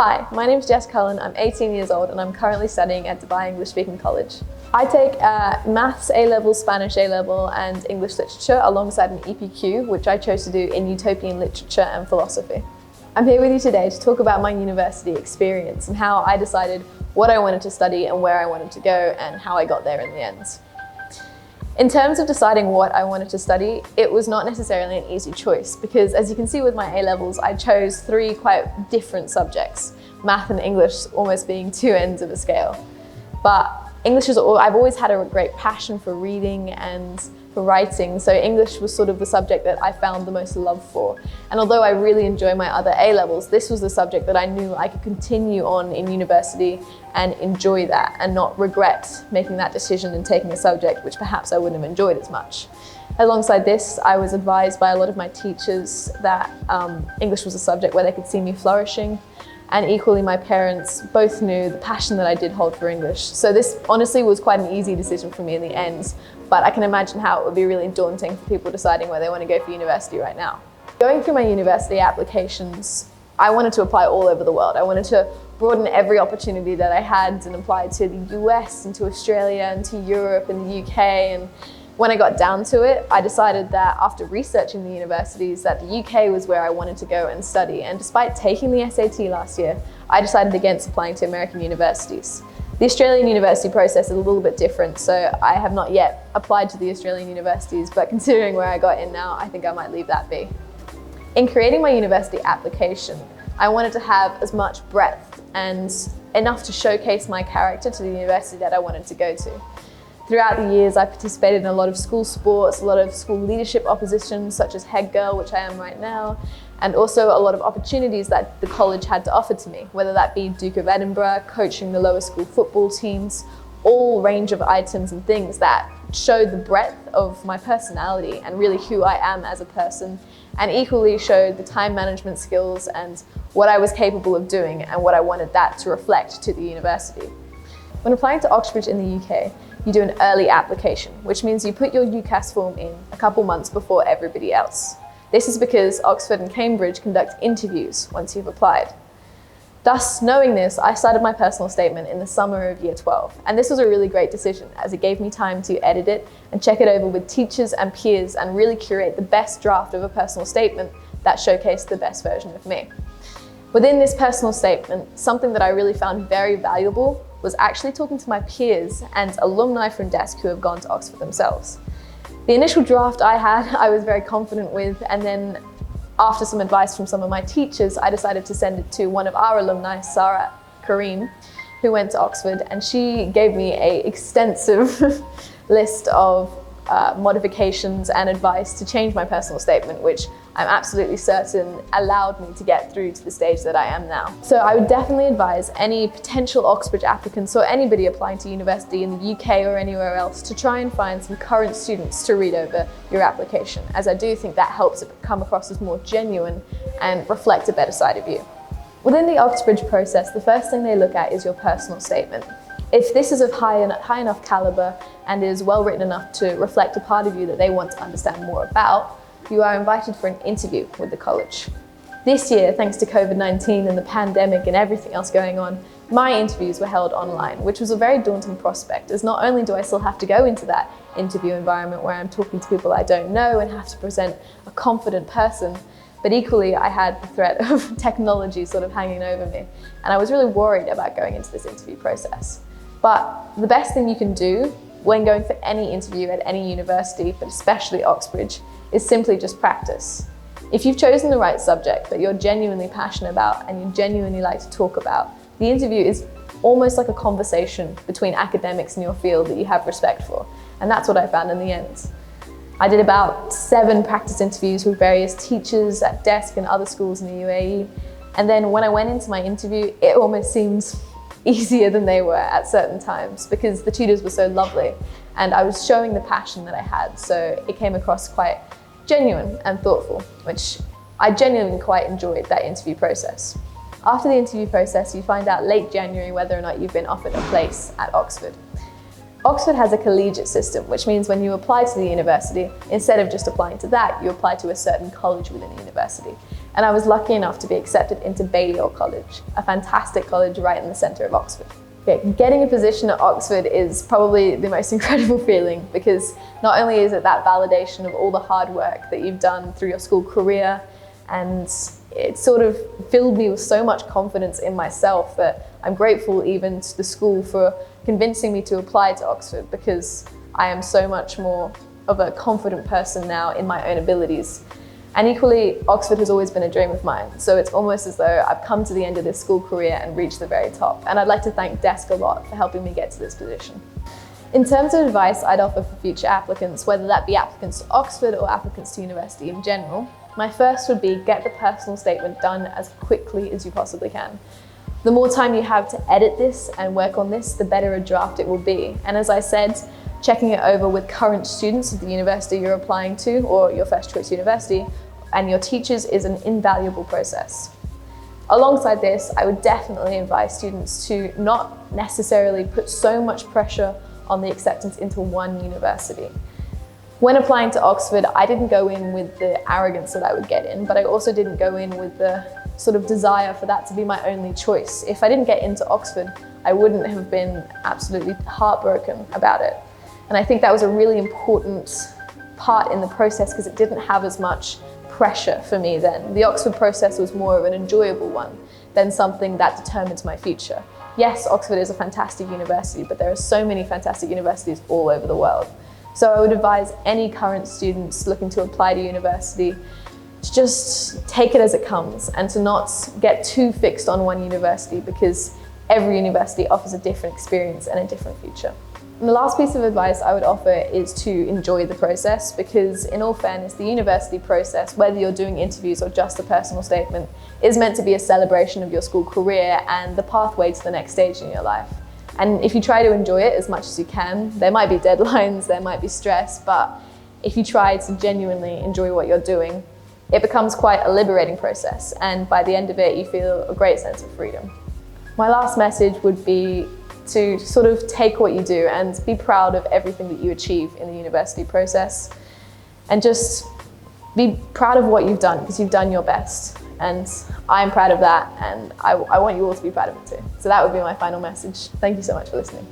Hi, my name is Jess Cullen. I'm 18 years old and I'm currently studying at Dubai English Speaking College. I take Maths A-level, Spanish A-level and English Literature alongside an EPQ, which I chose to do in Utopian Literature and Philosophy. I'm here with you today to talk about my university experience and how I decided what I wanted to study and where I wanted to go and how I got there in the end. In terms of deciding what I wanted to study, it was not necessarily an easy choice because, as you can see with my A-levels, I chose three quite different subjects, math and English almost being two ends of a scale. But English I've always had a great passion for reading and for writing, so English was sort of the subject that I found the most love for. And although I really enjoy my other A-levels, this was the subject that I knew I could continue on in university and enjoy that and not regret making that decision and taking a subject which perhaps I wouldn't have enjoyed as much. Alongside this, I was advised by a lot of my teachers that English was a subject where they could see me flourishing. And equally, my parents both knew the passion that I did hold for English. So this honestly was quite an easy decision for me in the end, but I can imagine how it would be really daunting for people deciding where they want to go for university right now. Going through my university applications, I wanted to apply all over the world. I wanted to broaden every opportunity that I had and apply to the US and to Australia and to Europe and the UK. And when I got down to it, I decided that after researching the universities that the UK was where I wanted to go and study. And despite taking the SAT last year, I decided against applying to American universities. The Australian university process is a little bit different, so I have not yet applied to the Australian universities, but considering where I got in now, I think I might leave that be. In creating my university application, I wanted to have as much breadth and enough to showcase my character to the university that I wanted to go to. Throughout the years, I participated in a lot of school sports, a lot of school leadership oppositions, such as Head Girl, which I am right now, and also a lot of opportunities that the college had to offer to me, whether that be Duke of Edinburgh, coaching the lower school football teams, all range of items and things that showed the breadth of my personality and really who I am as a person, and equally showed the time management skills and what I was capable of doing and what I wanted that to reflect to the university. When applying to Oxbridge in the UK, you do an early application, which means you put your UCAS form in a couple months before everybody else. This is because Oxford and Cambridge conduct interviews once you've applied. Thus, knowing this, I started my personal statement in the summer of year 12. And this was a really great decision as it gave me time to edit it and check it over with teachers and peers and really curate the best draft of a personal statement that showcased the best version of me. Within this personal statement, something that I really found very valuable was actually talking to my peers and alumni from desk who have gone to Oxford themselves. The initial draft I had, I was very confident with, and then after some advice from some of my teachers, I decided to send it to one of our alumni, Sarah Kareem, who went to Oxford, and she gave me an extensive list of modifications and advice to change my personal statement, which I'm absolutely certain allowed me to get through to the stage that I am now. So I would definitely advise any potential Oxbridge applicants or anybody applying to university in the UK or anywhere else to try and find some current students to read over your application, as I do think that helps it come across as more genuine and reflect a better side of you. Within the Oxbridge process, the first thing they look at is your personal statement. If this is of high enough caliber and is well written enough to reflect a part of you that they want to understand more about, you are invited for an interview with the college. This year, thanks to COVID-19 and the pandemic and everything else going on, my interviews were held online, which was a very daunting prospect, as not only do I still have to go into that interview environment where I'm talking to people I don't know and have to present a confident person, but equally I had the threat of technology sort of hanging over me, and I was really worried about going into this interview process. But the best thing you can do when going for any interview at any university, but especially Oxbridge, is simply just practice. If you've chosen the right subject that you're genuinely passionate about and you genuinely like to talk about, the interview is almost like a conversation between academics in your field that you have respect for. And that's what I found in the end. I did about 7 practice interviews with various teachers at desk and other schools in the UAE. And then when I went into my interview, it almost seems easier than they were at certain times because the tutors were so lovely and I was showing the passion that I had, so it came across quite genuine and thoughtful, which I genuinely quite enjoyed that interview process. After the interview process, you find out late January whether or not you've been offered a place at Oxford. Oxford has a collegiate system, which means when you apply to the university, instead of just applying to that, you apply to a certain college within the university. And I was lucky enough to be accepted into Balliol College, a fantastic college right in the centre of Oxford. Getting a position at Oxford is probably the most incredible feeling, because not only is it that validation of all the hard work that you've done through your school career, and it sort of filled me with so much confidence in myself that I'm grateful even to the school for convincing me to apply to Oxford, because I am so much more of a confident person now in my own abilities. And equally, Oxford has always been a dream of mine, so it's almost as though I've come to the end of this school career and reached the very top. And I'd like to thank Desk a lot for helping me get to this position. In terms of advice I'd offer for future applicants, whether that be applicants to Oxford or applicants to university in general, my first would be get the personal statement done as quickly as you possibly can. The more time you have to edit this and work on this, the better a draft it will be. And as I said, checking it over with current students of the university you're applying to or your first choice university and your teachers is an invaluable process. Alongside this, I would definitely advise students to not necessarily put so much pressure on the acceptance into one university. When applying to Oxford, I didn't go in with the arrogance that I would get in, but I also didn't go in with the sort of desire for that to be my only choice. If I didn't get into Oxford, I wouldn't have been absolutely heartbroken about it. And I think that was a really important part in the process because it didn't have as much pressure for me then. The Oxford process was more of an enjoyable one than something that determines my future. Yes, Oxford is a fantastic university, but there are so many fantastic universities all over the world. So I would advise any current students looking to apply to university to just take it as it comes and to not get too fixed on one university, because every university offers a different experience and a different future. And the last piece of advice I would offer is to enjoy the process, because in all fairness, the university process, whether you're doing interviews or just a personal statement, is meant to be a celebration of your school career and the pathway to the next stage in your life. And if you try to enjoy it as much as you can, there might be deadlines, there might be stress, but if you try to genuinely enjoy what you're doing, it becomes quite a liberating process. And by the end of it, you feel a great sense of freedom. My last message would be to sort of take what you do and be proud of everything that you achieve in the university process, and just be proud of what you've done, because you've done your best. And I'm proud of that, and I want you all to be proud of it too. So that would be my final message. Thank you so much for listening.